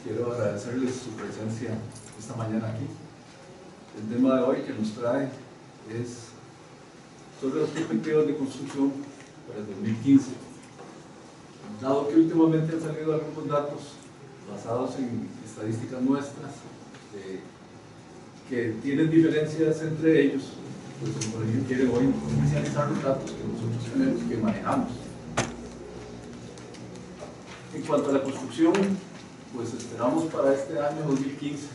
quiero agradecerles su presencia esta mañana aquí. El tema de hoy que nos trae es sobre las perspectivas de construcción para el 2015. Dado que últimamente han salido algunos datos basados en estadísticas nuestras que tienen diferencias entre ellos, pues el colegio quiere hoy especializar los datos que nosotros tenemos y que manejamos. En cuanto a la construcción, pues esperamos para este año 2015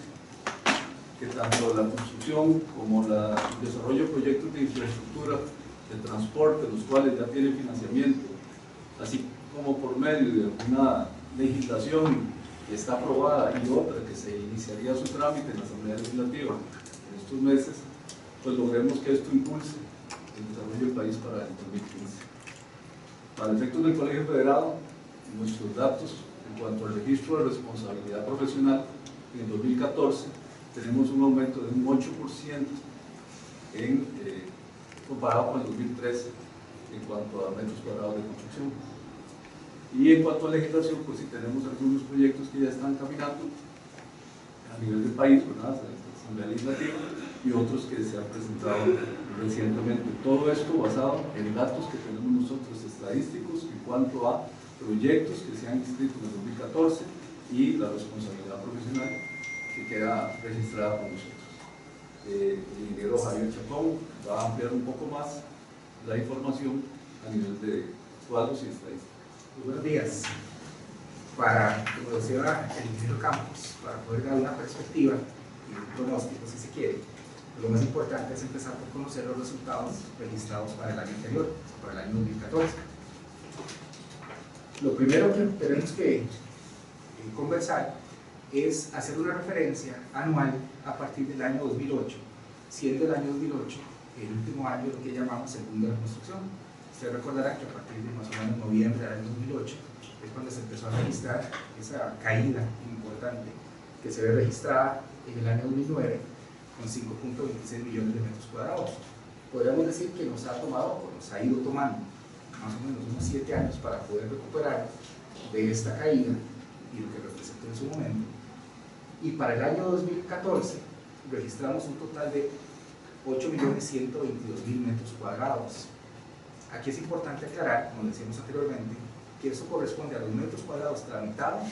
que tanto la construcción como el desarrollo de proyectos de infraestructura, de transporte, los cuales ya tienen financiamiento, así como por medio de una legislación que está aprobada y otra que se iniciaría su trámite en la Asamblea Legislativa en estos meses, pues logremos que esto impulse el desarrollo del país para el 2015. Para efectos del Colegio Federado, nuestros datos en cuanto al registro de responsabilidad profesional en el 2014 tenemos un aumento de un 8% comparado con el 2013 en cuanto a metros cuadrados de construcción. Y en cuanto a legislación, pues sí tenemos algunos proyectos que ya están caminando a nivel del país, ¿verdad?, la Asamblea Legislativa, y otros que se han presentado recientemente. Todo esto basado en datos que tenemos nosotros estadísticos en cuanto a proyectos que se han inscrito en el 2014 y la responsabilidad profesional que queda registrada con nosotros. El ingeniero Javier Chacón va a ampliar un poco más la información a nivel de cuadros y estadísticas. Muy buenos días. Como decía el ingeniero Campos, para poder dar una perspectiva y un pronóstico, si se quiere, lo más importante es empezar por conocer los resultados registrados para el año anterior, para el año 2014. Lo primero que tenemos que conversar es hacer una referencia anual a partir del año 2008, siendo el año 2008 el último año de lo que llamamos el boom de la construcción. Ustedes recordarán que a partir de más o menos noviembre del año 2008 es cuando se empezó a registrar esa caída importante que se ve registrada en el año 2009 con 5.26 millones de metros cuadrados. Podríamos decir que nos ha tomado, o nos ha ido tomando, más o menos unos 7 años para poder recuperar de esta caída y lo que representó en su momento. Y para el año 2014 registramos un total de 8.122.000 metros cuadrados. Aquí es importante aclarar, como decíamos anteriormente, que eso corresponde a los metros cuadrados tramitados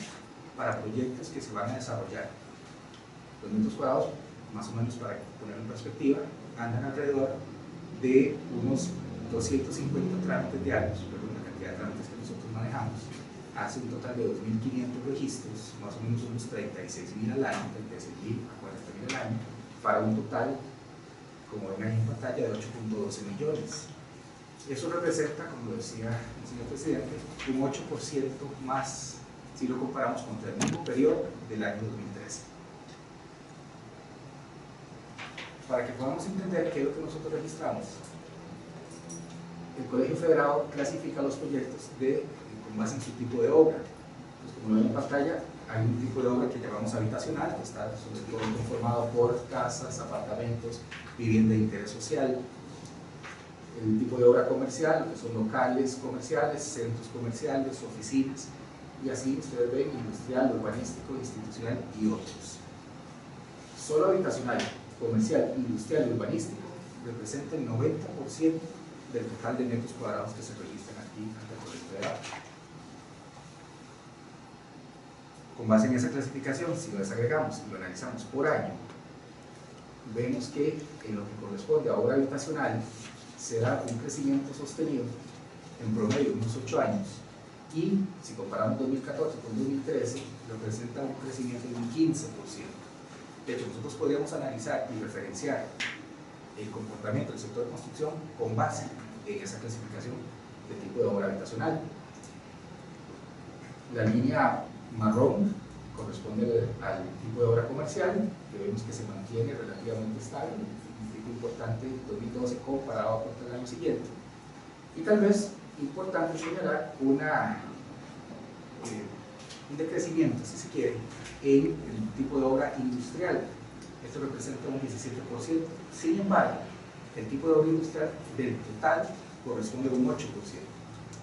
para proyectos que se van a desarrollar. Los metros cuadrados, más o menos para ponerlo en perspectiva, andan alrededor de unos 250 trámites diarios, perdón, la cantidad de trámites que nosotros manejamos, hace un total de 2.500 registros, más o menos unos 36.000 al año, 36.000 a 40.000 al año, para un total, como ven ahí en pantalla, de 8.12 millones. Eso representa, como decía el señor presidente, un 8% más si lo comparamos contra el mismo periodo del año 2013. Para que podamos entender qué es lo que nosotros registramos, el Colegio Federado clasifica los proyectos con base en su tipo de obra. Pues como ven en pantalla, hay un tipo de obra que llamamos habitacional, que está sobre todo conformado por casas, apartamentos, vivienda de interés social. El tipo de obra comercial, que son locales comerciales, centros comerciales, oficinas, y así ustedes ven industrial, urbanístico, institucional y otros. Solo habitacional, comercial, industrial y urbanístico representa el 90% del total de metros cuadrados que se registran aquí ante el Colegio Federado. Con base en esa clasificación, si lo desagregamos y lo analizamos por año, vemos que en lo que corresponde a obra habitacional se da un crecimiento sostenido en promedio de unos 8 años, y si comparamos 2014 con 2013 representa un crecimiento de un 15%. De hecho, nosotros podríamos analizar y referenciar el comportamiento del sector de construcción con base en esa clasificación de tipo de obra habitacional. La línea marrón corresponde al tipo de obra comercial, que vemos que se mantiene relativamente estable, un pico importante en 2012 comparado con el año siguiente. Y tal vez importante señalar un decrecimiento, si se quiere, en el tipo de obra industrial. Esto representa un 17%. Sin embargo, el tipo de obra industrial del total corresponde a un 8%.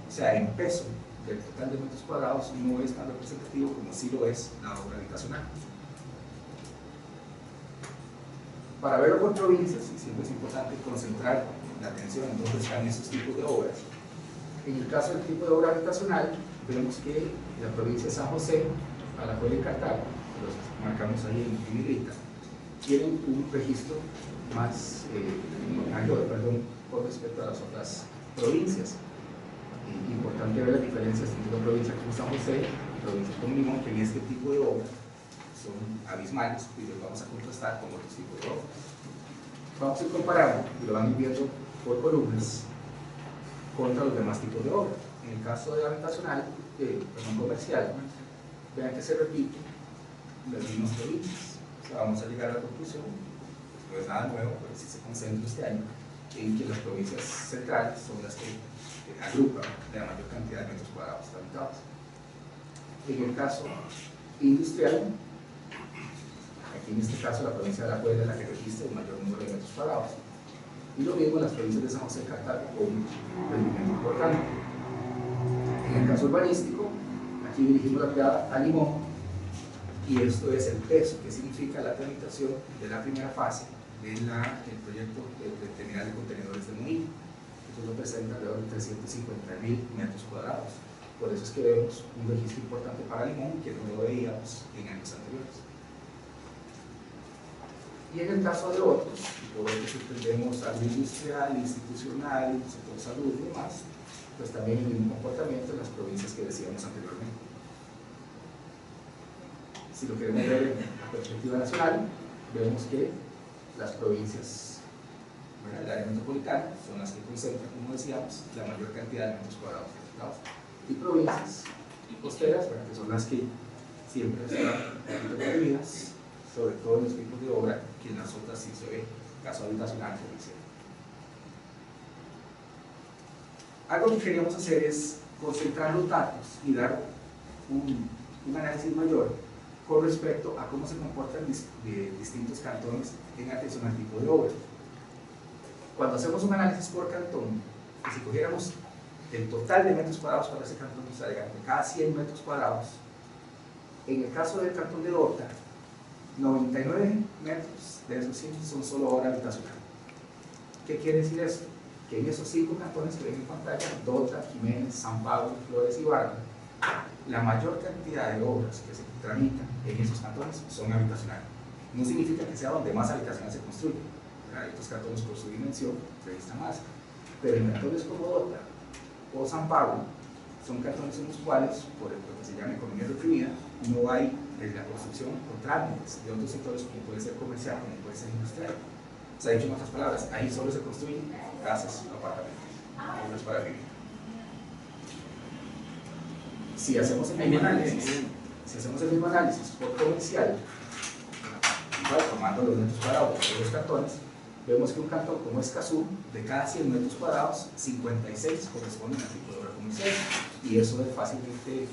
O sea, en peso del total de metros cuadrados no es tan representativo como sí lo es la obra habitacional. Para verlo por provincias, y siempre es importante concentrar la atención en dónde están esos tipos de obras. En el caso del tipo de obra habitacional, vemos que la provincia de San José, Alajuela y Cartago, los marcamos ahí en negrita, tienen un registro más mayor, con respecto a las otras provincias. Importante ver las diferencias entre una provincia como San José y provincias como Limón, que en este tipo de obra son abismales y los vamos a contrastar con otros tipos de obra. Vamos a ir comparando y lo van a ir viendo por columnas contra los demás tipos de obra. En el caso de habitacional, comercial, vean que se repiten las mismas provincias. O sea, vamos a llegar a la conclusión, no es nada nuevo, pero sí se concentra este año, en que las provincias centrales son las que agrupan la mayor cantidad de metros cuadrados habitados. En el caso industrial, aquí en este caso la provincia de Alajuela es la que registra el mayor número de metros cuadrados. Y lo mismo en las provincias de San José y Cartago, con un rendimiento importante. En el caso urbanístico, aquí dirigimos la mirada a Limón, y esto es el peso, que significa la tramitación de la primera fase del proyecto de terminal de contenedores de Moín. Esto representa alrededor de 350.000 metros cuadrados. Por eso es que vemos un registro importante para Limón, que no lo veíamos en años anteriores. Y en el caso de otros, por otros entendemos algo industrial, institucional, sector salud y demás, pues también el mismo comportamiento en las provincias que decíamos anteriormente. Si lo queremos ver en la perspectiva nacional, vemos que las provincias del área metropolitana son las que concentran, como decíamos, la mayor cantidad de metros cuadrados afectados, y provincias costeras, que son las que siempre están deprimidas, sobre todo en los tipos de obra, que en las otras sí se ve, caso habitacional, comercial. Algo que queríamos hacer es concentrar los datos y dar un análisis mayor con respecto a cómo se comportan distintos cantones en atención al tipo de obra. Cuando hacemos un análisis por cantón, si cogiéramos el total de metros cuadrados para ese cantón, o sea, de cada 100 metros cuadrados, en el caso del cantón de Dota, 99 metros de esos 100 son solo obra habitacional. ¿Qué quiere decir esto? Que en esos 5 cantones que ven en pantalla, Dota, Jiménez, San Pablo, Flores y Barra, la mayor cantidad de obras que se tramitan en esos cantones son habitacionales. No significa que sea donde más habitacional se construye. Hay otros cantones por su dimensión registran más. Pero en cantones como Dota o San Pablo, son cantones en los cuales, por lo que se llama economía reprimida, no hay la construcción con trámites de otros sectores como puede ser comercial, como puede ser industrial. Se ha dicho en otras palabras, ahí solo se construyen casas, apartamentos, obras para vivir. Si hacemos el mismo análisis, por comercial, igual tomando los metros cuadrados de los cantones, vemos que un cantón como Escazú, de cada 100 metros cuadrados, 56 corresponden al tipo de obra comercial, y eso es fácilmente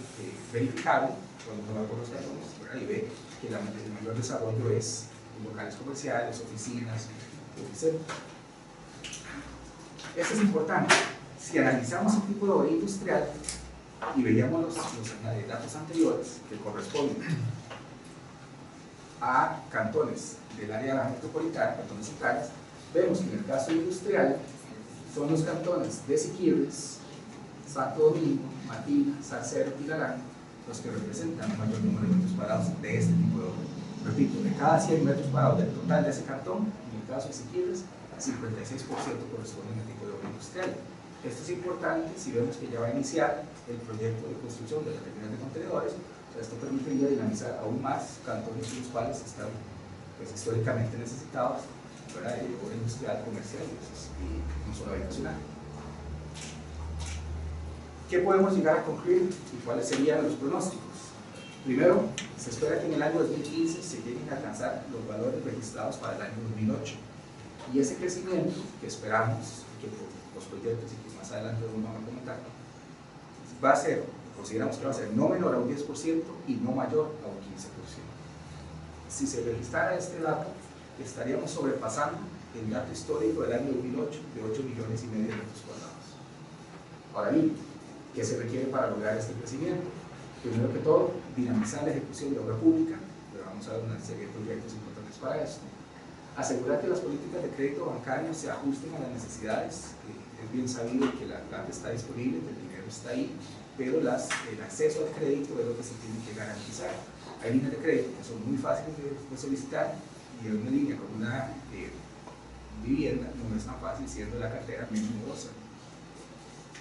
verificable cuando uno va por los cantones y ve que el mayor desarrollo es en locales comerciales, oficinas, etc. Esto es importante. Si analizamos el tipo de obra industrial y veíamos los datos anteriores que corresponden a cantones del área metropolitana, cantones centrales, vemos que en el caso industrial son los cantones de Siquirres, Santo Domingo, Matina, Salcedo y Tilarán los que representan el mayor número de metros cuadrados de este tipo de obra. Repito, de cada 100 metros cuadrados del total de ese cantón, en el caso de Siquirres, 56% corresponden al tipo de obra industrial. Esto es importante si vemos que ya va a iniciar el proyecto de construcción de la terminal de contenedores. Esto permitiría dinamizar aún más cantones en los cuales están pues, históricamente necesitados de obra industrial, comercial y no solo habitacional. ¿Qué podemos llegar a concluir y cuáles serían los pronósticos? Primero, se espera que en el año 2015 se lleguen a alcanzar los valores registrados para el año 2008. Y ese crecimiento que esperamos, que por los proyectos y que más adelante vamos a comentar, va a ser, consideramos que va a ser no menor a un 10% y no mayor a un 15%. Si se registrara este dato, estaríamos sobrepasando el dato histórico del año 2008 de 8,5 millones de metros cuadrados. Ahora bien, ¿Qué se requiere para lograr este crecimiento? Primero que todo, dinamizar la ejecución de obra pública, pero vamos a ver una serie de proyectos importantes para esto. Asegurar que las políticas de crédito bancario se ajusten a las necesidades. Es bien sabido que la plata está disponible, que el dinero está ahí, pero el acceso al crédito es lo que se tiene que garantizar. Hay líneas de crédito que son muy fáciles de solicitar, y una línea con una vivienda no es tan fácil, siendo la cartera menos numerosa.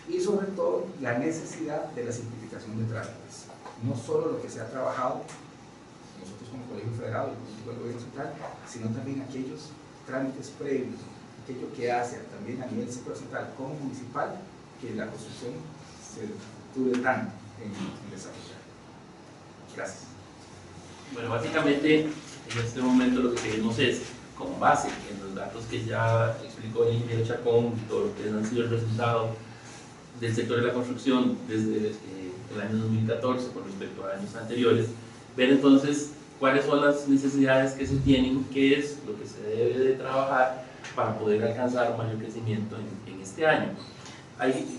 Y sobre todo la necesidad de la simplificación de trámites, no solo lo que se ha trabajado nosotros como Colegio Federado y el Gobierno Central, sino también aquellos trámites previos, aquello que hace también a nivel sector central como municipal, que la construcción se dure tanto en desarrollar. Gracias. Bueno, básicamente en este momento lo que queremos es, con base en los datos que ya explicó el ingeniero Chacón, todo lo que han sido el resultado del sector de la construcción desde el año 2014 con respecto a años anteriores, ver entonces cuáles son las necesidades que se tienen, qué es lo que se debe de trabajar para poder alcanzar un mayor crecimiento en este año.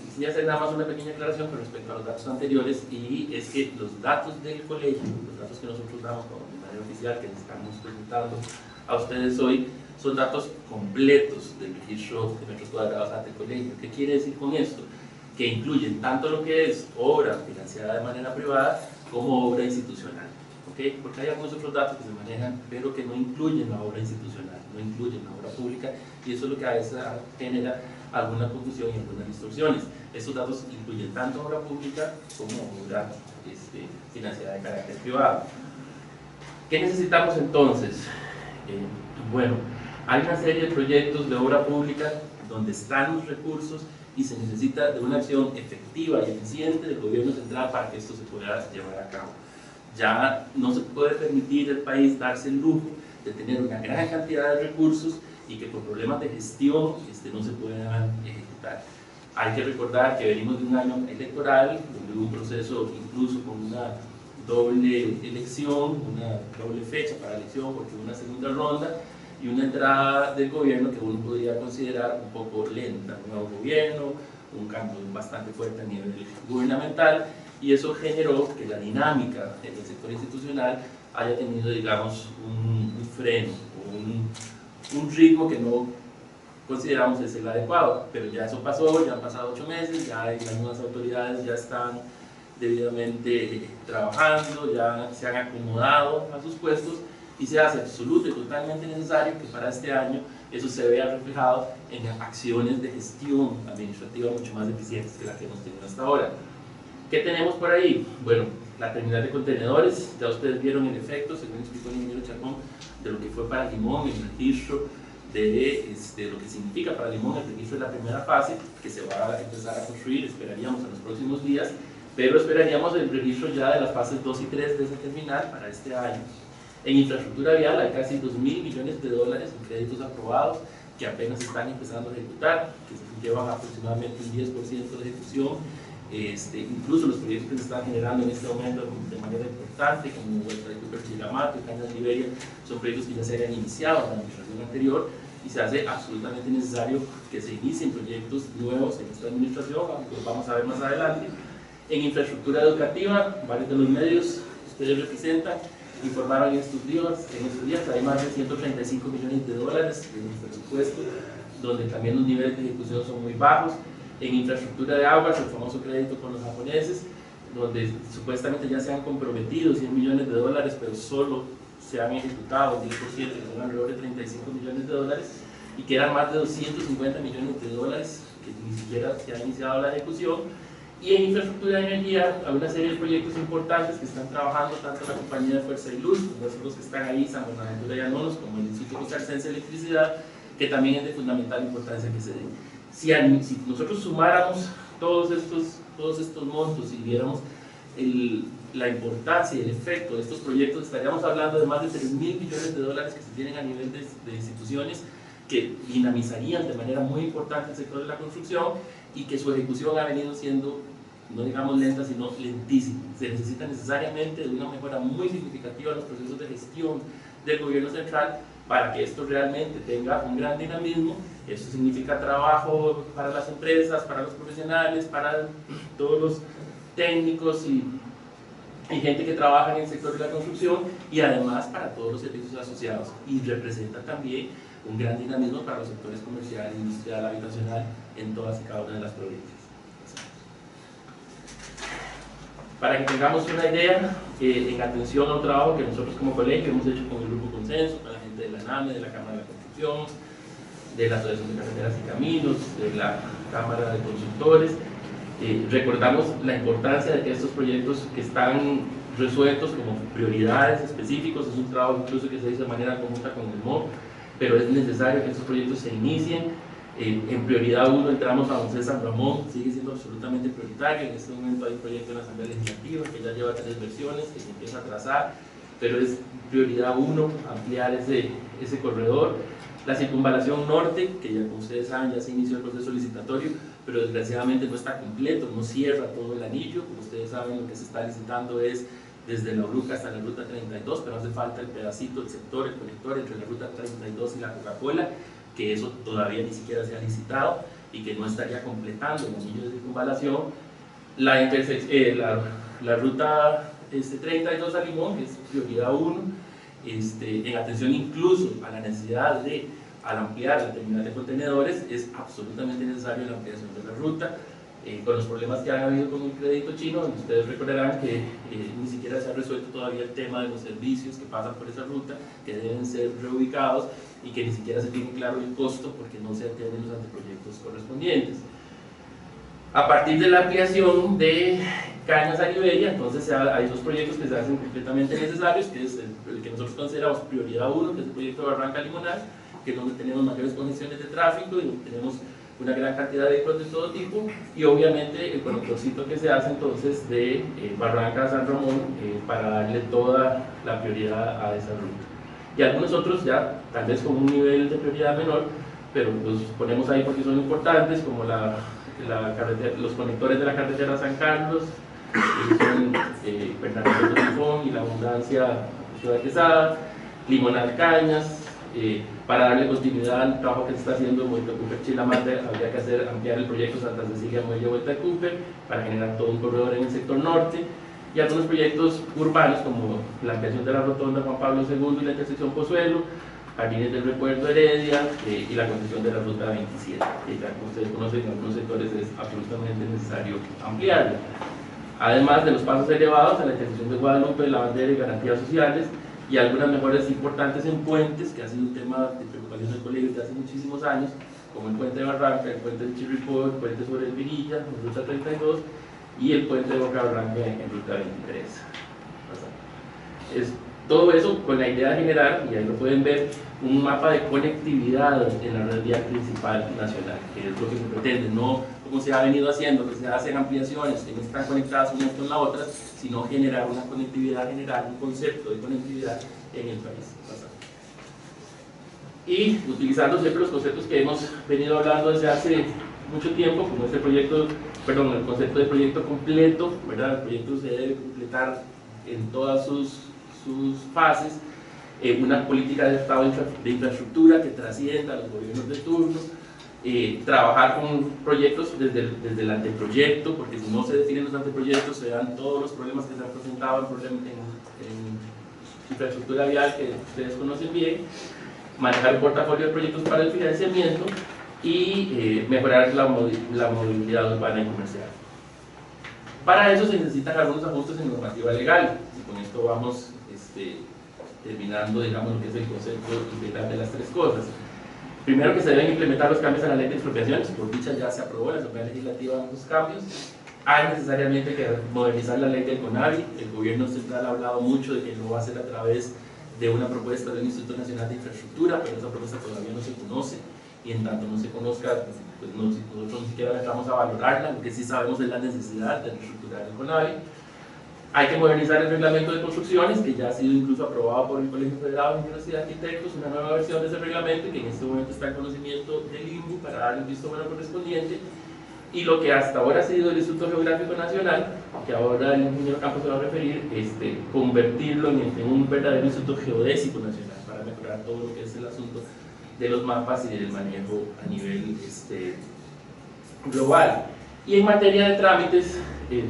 Quisiera hacer nada más una pequeña aclaración con respecto a los datos anteriores, y es que los datos del colegio, los datos que nosotros damos como de manera oficial, que les estamos presentando a ustedes hoy, son datos completos del registro de metros cuadrados ante el colegio. ¿Qué quiere decir con esto? Que incluyen tanto lo que es obra financiada de manera privada como obra institucional, ¿okay? Porque hay algunos otros datos que se manejan pero que no incluyen la obra institucional, no incluyen la obra pública, y eso es lo que a veces genera alguna confusión y algunas distorsiones. Estos datos incluyen tanto obra pública como obra financiada de carácter privado. ¿Qué necesitamos entonces? Bueno, hay una serie de proyectos de obra pública donde están los recursos y se necesita de una acción efectiva y eficiente del gobierno central para que esto se pueda llevar a cabo. Ya no se puede permitir el país darse el lujo de tener una gran cantidad de recursos y que por problemas de gestión no se puedan ejecutar. Hay que recordar que venimos de un año electoral, donde hubo un proceso incluso con una doble elección, una doble fecha para elección, porque hubo una segunda ronda y una entrada del gobierno que uno podría considerar un poco lenta, un nuevo gobierno, un cambio bastante fuerte a nivel gubernamental, y eso generó que la dinámica en el sector institucional haya tenido, digamos, un freno, un ritmo que no consideramos es el adecuado, pero ya eso pasó, ya han pasado 8 meses, ya las nuevas autoridades ya están debidamente trabajando, ya se han acomodado a sus puestos, y se hace absoluto y totalmente necesario que para este año eso se vea reflejado en acciones de gestión administrativa mucho más eficientes que la que hemos tenido hasta ahora. ¿Qué tenemos por ahí? Bueno, la terminal de contenedores, ya ustedes vieron el efecto, según explicó el ingeniero Chacón, de lo que fue para Limón, el registro de lo que significa para Limón el registro de la primera fase, que se va a empezar a construir, esperaríamos en los próximos días, pero esperaríamos el registro ya de las fases 2 y 3 de esa terminal para este año. En infraestructura vial hay casi $2.000 millones en créditos aprobados que apenas están empezando a ejecutar, que se llevan aproximadamente un 10% de ejecución. Incluso los proyectos que se están generando en este momento de manera importante, como Huerta de Cooper, Chilamato y Cañas Liberia, son proyectos que ya se habían iniciado en la administración anterior, y se hace absolutamente necesario que se inicien proyectos nuevos en esta administración, aunque los vamos a ver más adelante. En infraestructura educativa, varios de los medios que ustedes representan informaron en estos días hay más de $135 millones de nuestro presupuesto, donde también los niveles de ejecución son muy bajos. En infraestructura de aguas, el famoso crédito con los japoneses, donde supuestamente ya se han comprometido $100 millones, pero solo se han ejecutado 10%, que son alrededor de $35 millones, y quedan más de $250 millones que ni siquiera se ha iniciado la ejecución. Y en infraestructura de energía hay una serie de proyectos importantes que están trabajando tanto la compañía de Fuerza y Luz, como los que están ahí, San Buenaventura y Anonos, como el Instituto Costarricense de Electricidad, que también es de fundamental importancia que se den. Si nosotros sumáramos todos estos montos y viéramos la importancia y el efecto de estos proyectos, estaríamos hablando de más de $3.000 millones que se tienen a nivel de instituciones, que dinamizarían de manera muy importante el sector de la construcción, y que su ejecución ha venido siendo, no digamos lenta, sino lentísima. Se necesita necesariamente de una mejora muy significativa en los procesos de gestión del gobierno central para que esto realmente tenga un gran dinamismo. Eso significa trabajo para las empresas, para los profesionales, para todos los técnicos y gente que trabaja en el sector de la construcción, y además para todos los servicios asociados, y representa también un gran dinamismo para los sectores comercial, industrial, habitacional en todas y cada una de las provincias. Para que tengamos una idea, en atención a un trabajo que nosotros como colegio hemos hecho con el Grupo Consenso, con la gente de la NAME, de la Cámara de la Construcción, de la Asociación de Carreteras y Caminos, de la Cámara de Consultores, recordamos la importancia de que estos proyectos que están resueltos como prioridades específicos, es un trabajo incluso que se hizo de manera conjunta con el MOB, pero es necesario que estos proyectos se inicien. En prioridad 1 entramos a Don César Ramón, sigue siendo absolutamente prioritario. En este momento hay un proyecto en la Asamblea Legislativa que ya lleva 3 versiones, que se empieza a trazar, pero es prioridad 1 ampliar ese corredor. La circunvalación norte, que ya como ustedes saben ya se inició el proceso licitatorio, pero desgraciadamente no está completo, no cierra todo el anillo. Como ustedes saben, lo que se está licitando es desde la Uruca hasta la ruta 32, pero hace falta el pedacito, el sector, el conector entre la ruta 32 y la Coca-Cola, que eso todavía ni siquiera se ha licitado y que no estaría completando el anillo de circunvalación. La ruta 32 a Limón, que es prioridad 1, en atención incluso a la necesidad de, al ampliar la terminal de contenedores, es absolutamente necesario la ampliación de la ruta. Con los problemas que han habido con el crédito chino, ustedes recordarán que ni siquiera se ha resuelto todavía el tema de los servicios que pasan por esa ruta, que deben ser reubicados, y que ni siquiera se tiene claro el costo porque no se atienden los anteproyectos correspondientes. A partir de la ampliación de Cañas a Ribella, entonces hay 2 proyectos que se hacen completamente necesarios, que es el que nosotros consideramos prioridad 1, que es el proyecto de Barranca Limonal, que es donde tenemos mayores condiciones de tráfico y donde tenemos una gran cantidad de vehículos de todo tipo, y obviamente el conectorcito que se hace entonces de Barranca a San Ramón, para darle toda la prioridad a esa ruta. Y algunos otros ya tal vez con un nivel de prioridad menor, pero los ponemos ahí porque son importantes, como los conectores de la carretera San Carlos, que son Bernardo de Tifón y La Abundancia Ciudad Quesada, Limonal Cañas. Para darle continuidad al trabajo que se está haciendo en Vuelta Cooper Chilamate, habría que ampliar el proyecto Santa Cecilia Muelle Vuelta Cooper para generar todo un corredor en el sector norte, y algunos proyectos urbanos como la ampliación de la rotonda Juan Pablo II y la intersección Pozuelo, Jardines del Recuerdo Heredia, y la concesión de la ruta 27, que ya como ustedes conocen en algunos sectores es absolutamente necesario ampliarlo. Además de los pasos elevados a la intersección de Guadalupe, La Bandera y Garantías Sociales, y algunas mejoras importantes en puentes, que ha sido un tema de preocupación del colegio desde hace muchísimos años, como el puente de Barranca, el puente de Chirripó, el puente sobre el Virilla, en ruta 32, y el puente de Boca Barranca en ruta 23. Todo eso con la idea de generar, y ahí lo pueden ver, un mapa de conectividad en la red vial principal nacional, que es lo que se pretende, no como se ha venido haciendo, que se hacen ampliaciones que no están conectadas una con la otra, sino generar una conectividad general, un concepto de conectividad en el país. Y utilizando siempre los conceptos que hemos venido hablando desde hace mucho tiempo, como este proyecto, perdón, el concepto de proyecto completo, ¿verdad? El proyecto se debe completar en todas sus fases, una política de Estado de infraestructura que trascienda a los gobiernos de turno, trabajar con proyectos desde el anteproyecto, porque si no se definen los anteproyectos se dan todos los problemas que se han presentado en infraestructura vial que ustedes conocen bien, manejar un portafolio de proyectos para el financiamiento y mejorar la movilidad urbana y comercial. Para eso se necesitan algunos ajustes en normativa legal, y con esto vamos terminando, digamos, lo que es el concepto integral de las 3 cosas. Primero, que se deben implementar los cambios a la ley de expropiaciones, por dicha ya se aprobó en la Asamblea Legislativa los cambios. Hay necesariamente que modernizar la ley del CONAVI. El gobierno central ha hablado mucho de que lo va a hacer a través de una propuesta del Instituto Nacional de Infraestructura, pero esa propuesta todavía no se conoce, y en tanto no se conozca, pues nosotros ni siquiera entramos a valorarla. Lo que sí sabemos es la necesidad de reestructurar el CONAVI. Hay que modernizar el reglamento de construcciones, que ya ha sido incluso aprobado por el Colegio Federado de Ingenieros y de Arquitectos, una nueva versión de ese reglamento que en este momento está en conocimiento del INVU para darle el visto bueno correspondiente. y lo que hasta ahora ha sido el Instituto Geográfico Nacional, que ahora el ingeniero Campos se va a referir, convertirlo en un verdadero Instituto Geodésico Nacional para mejorar todo lo que es el asunto de los mapas y del manejo a nivel global. Y en materia de trámites,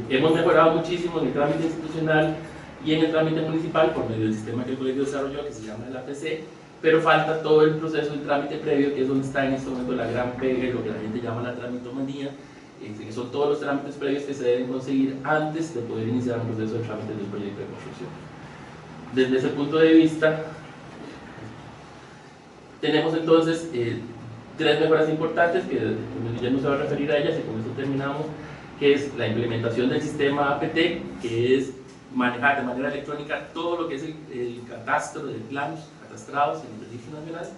hemos mejorado muchísimo en el trámite institucional y en el trámite municipal por medio del sistema que el colegio desarrolló, que se llama el APC, pero falta todo el proceso del trámite previo, que es donde está en este momento la gran pega, lo que la gente llama la tramitomanía, que son todos los trámites previos que se deben conseguir antes de poder iniciar un proceso de trámite del proyecto de construcción. Desde ese punto de vista, tenemos entonces tres mejoras importantes, que ya no se va a referir a ellas y con eso terminamos, que es la implementación del sistema APT, que es manejar de manera electrónica todo lo que es el catastro de planos catastrados en el Registro Nacional,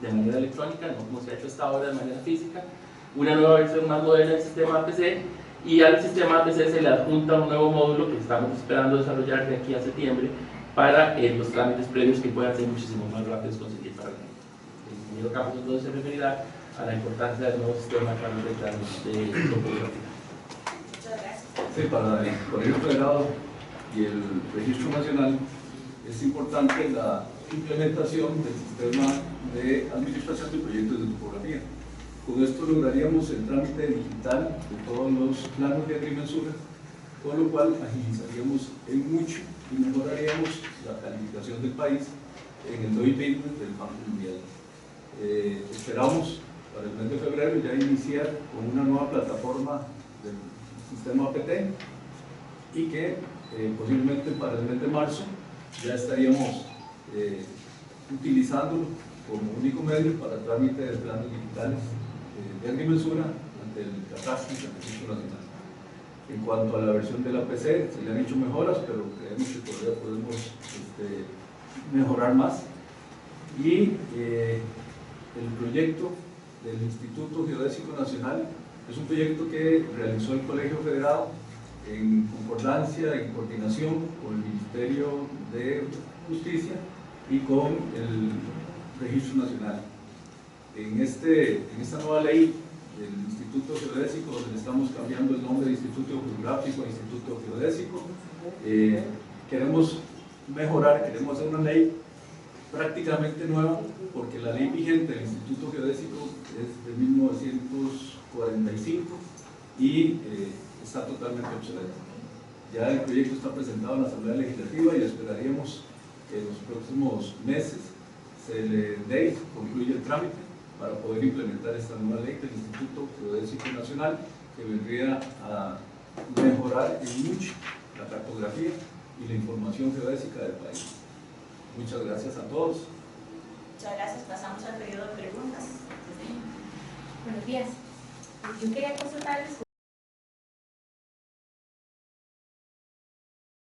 de manera electrónica, no como se ha hecho hasta ahora de manera física, una nueva versión más moderna del sistema APC, y al sistema APC se le adjunta un nuevo módulo que estamos esperando desarrollar de aquí a septiembre para los trámites previos que puedan ser muchísimo más rápidos conseguir para la gente. El ingeniero Campos entonces se referirá a la importancia del nuevo sistema para los reclamos de topografía. Muchas gracias. Sí, para el Colegio Federado y el Registro Nacional es importante la implementación del sistema de administración de proyectos de topografía. Con esto lograríamos el trámite digital de todos los planos de agrimensura, con lo cual agilizaríamos en mucho y mejoraríamos la calificación del país en el Doing Business del Banco Mundial. Esperamos para el mes de febrero ya iniciar con una nueva plataforma del sistema APT y que posiblemente para el mes de marzo ya estaríamos utilizándolo como único medio para trámite de planos digitales de agrimensura ante el catastro y el Registro Nacional. En cuanto a la versión del APC, se le han hecho mejoras, pero creemos que todavía podemos mejorar más. Y el proyecto del Instituto Geodésico Nacional es un proyecto que realizó el Colegio Federado en concordancia, en coordinación con el Ministerio de Justicia y con el Registro Nacional. En esta nueva ley del Instituto Geodésico, donde le estamos cambiando el nombre de Instituto Geográfico a Instituto Geodésico, queremos mejorar, queremos hacer una ley prácticamente nueva, porque la ley vigente del Instituto Geodésico es de 1945 y está totalmente obsoleta. Ya el proyecto está presentado en la Asamblea Legislativa y esperaríamos que en los próximos meses se le dé, concluya el trámite para poder implementar esta nueva ley del Instituto Geodésico Nacional, que vendría a mejorar en mucho la cartografía y la información geodésica del país. Muchas gracias a todos. Muchas gracias. Pasamos al periodo de preguntas. Buenos días. Yo quería consultarles